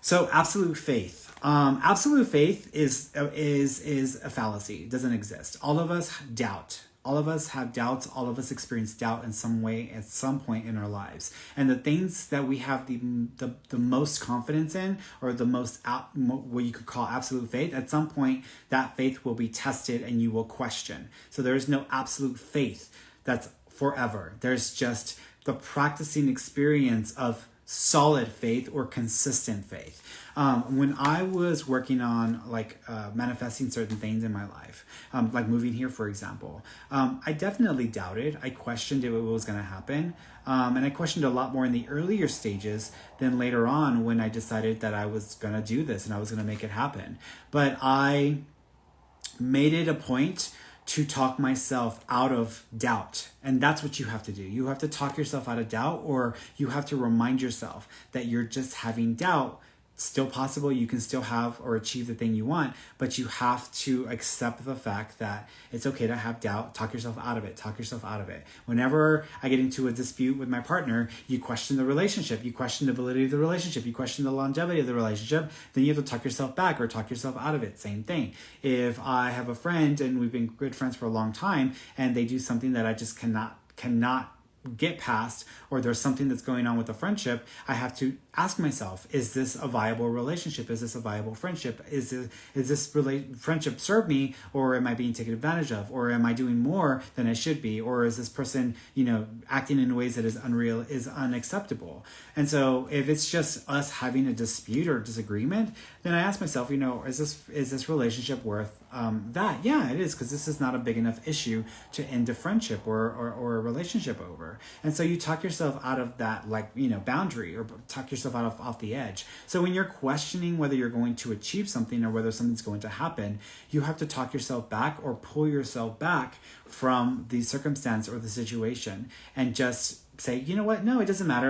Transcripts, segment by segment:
So absolute faith. Absolute faith is a fallacy. It doesn't exist. All of us doubt. All of us have doubts. All of us experience doubt in some way at some point in our lives. And the things that we have the most confidence in, or the most what you could call absolute faith, at some point that faith will be tested and you will question. So there is no absolute faith that's forever. There's just the practicing experience of solid faith or consistent faith. When I was working on manifesting certain things in my life, like moving here, for example, I definitely doubted. I questioned if it was going to happen. And I questioned a lot more in the earlier stages than later on when I decided that I was going to do this and I was going to make it happen. But I made it a point to talk myself out of doubt. And that's what you have to do. You have to talk yourself out of doubt, or you have to remind yourself that you're just having doubt. Still possible, you can still have or achieve the thing you want, but you have to accept the fact that it's okay to have doubt. Talk yourself out of it. Talk yourself out of it. Whenever I get into a dispute with my partner, you question the relationship, you question the validity of the relationship, you question the longevity of the relationship, then you have to talk yourself back or talk yourself out of it. Same thing. If I have a friend and we've been good friends for a long time and they do something that I just cannot get past, or there's something that's going on with the friendship, I have to ask myself, is this a viable relationship? Is this a viable friendship? Is this friendship serve me, or am I being taken advantage of, or am I doing more than I should be, or is this person, acting in ways that is unacceptable? And so if it's just us having a dispute or disagreement, then I ask myself, is this relationship worth that? Yeah, it is, because this is not a big enough issue to end a friendship or a relationship over. And so you talk yourself out of that, boundary, or talk yourself off the edge. So when you're questioning whether you're going to achieve something or whether something's going to happen, you have to talk yourself back or pull yourself back from the circumstance or the situation and just say, you know what? No, it doesn't matter.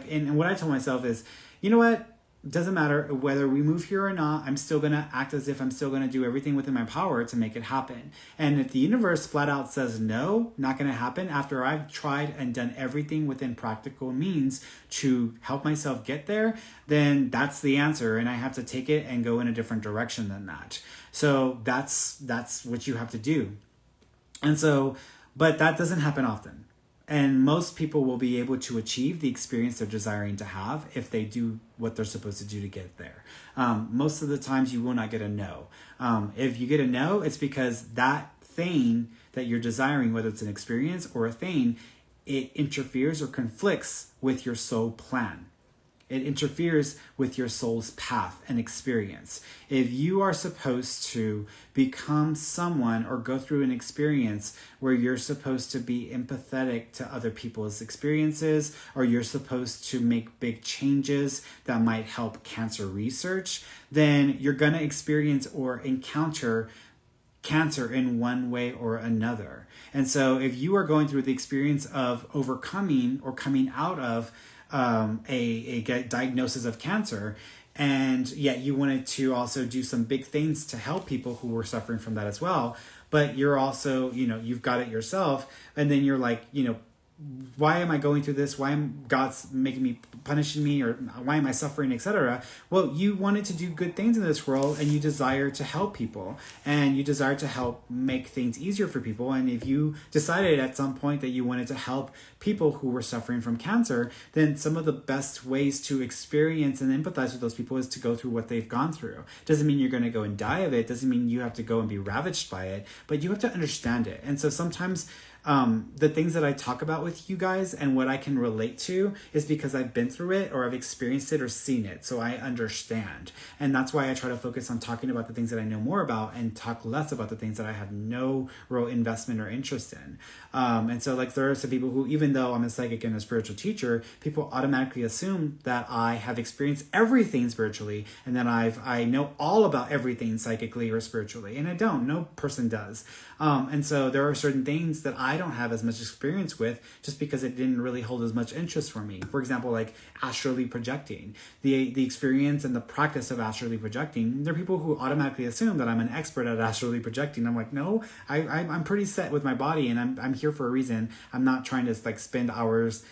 And what I tell myself is, you know what? It doesn't matter whether we move here or not. I'm still going to act as if I'm still going to do everything within my power to make it happen. And if the universe flat out says no, not going to happen, after I've tried and done everything within practical means to help myself get there, then that's the answer. And I have to take it and go in a different direction than that. So that's what you have to do. And so, but that doesn't happen often. And most people will be able to achieve the experience they're desiring to have if they do what they're supposed to do to get there. Most of the times you will not get a no. If you get a no, it's because that thing that you're desiring, whether it's an experience or a thing, it interferes or conflicts with your soul plan. It interferes with your soul's path and experience. If you are supposed to become someone or go through an experience where you're supposed to be empathetic to other people's experiences, or you're supposed to make big changes that might help cancer research, then you're going to experience or encounter cancer in one way or another. And so if you are going through the experience of overcoming or coming out of a diagnosis of cancer, and yet you wanted to also do some big things to help people who were suffering from that as well, but you're also, you've got it yourself, and then you're like, why am I going through this? Why am God's punishing me, or why am I suffering, etc.? Well, you wanted to do good things in this world, and you desire to help people, and you desire to help make things easier for people. And if you decided at some point that you wanted to help people who were suffering from cancer, then some of the best ways to experience and empathize with those people is to go through what they've gone through. Doesn't mean you're going to go and die of it. Doesn't mean you have to go and be ravaged by it, but you have to understand it. And so sometimes the things that I talk about with you guys and what I can relate to is because I've been through it, or I've experienced it or seen it. So I understand. And that's why I try to focus on talking about the things that I know more about and talk less about the things that I have no real investment or interest in. And so there are some people who, even though I'm a psychic and a spiritual teacher, people automatically assume that I have experienced everything spiritually and that I know all about everything psychically or spiritually. And I don't. No person does. And so there are certain things that I I don't have as much experience with, just because it didn't really hold as much interest for me. For example, like astrally projecting, the experience and the practice of astrally projecting. There are people who automatically assume that I'm an expert at astrally projecting. I'm like, no, I'm pretty set with my body, and I'm here for a reason. I'm not trying to like spend hours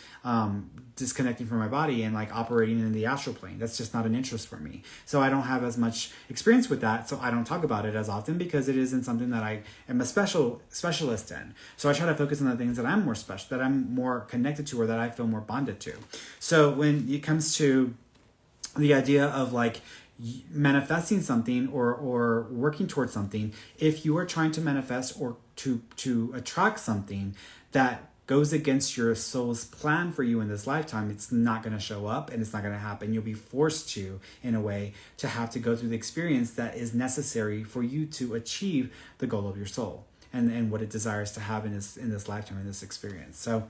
disconnecting from my body and like operating in the astral plane. That's just not an interest for me. So I don't have as much experience with that. So I don't talk about it as often, because it isn't something that I am a specialist in. So I try to focus on the things that I'm more special, that I'm more connected to, or that I feel more bonded to. So when it comes to the idea of like manifesting something or working towards something, if you are trying to manifest or to attract something that goes against your soul's plan for you in this lifetime, it's not going to show up and it's not going to happen. You'll be forced to, in a way, to have to go through the experience that is necessary for you to achieve the goal of your soul and what it desires to have in this lifetime, in this experience. So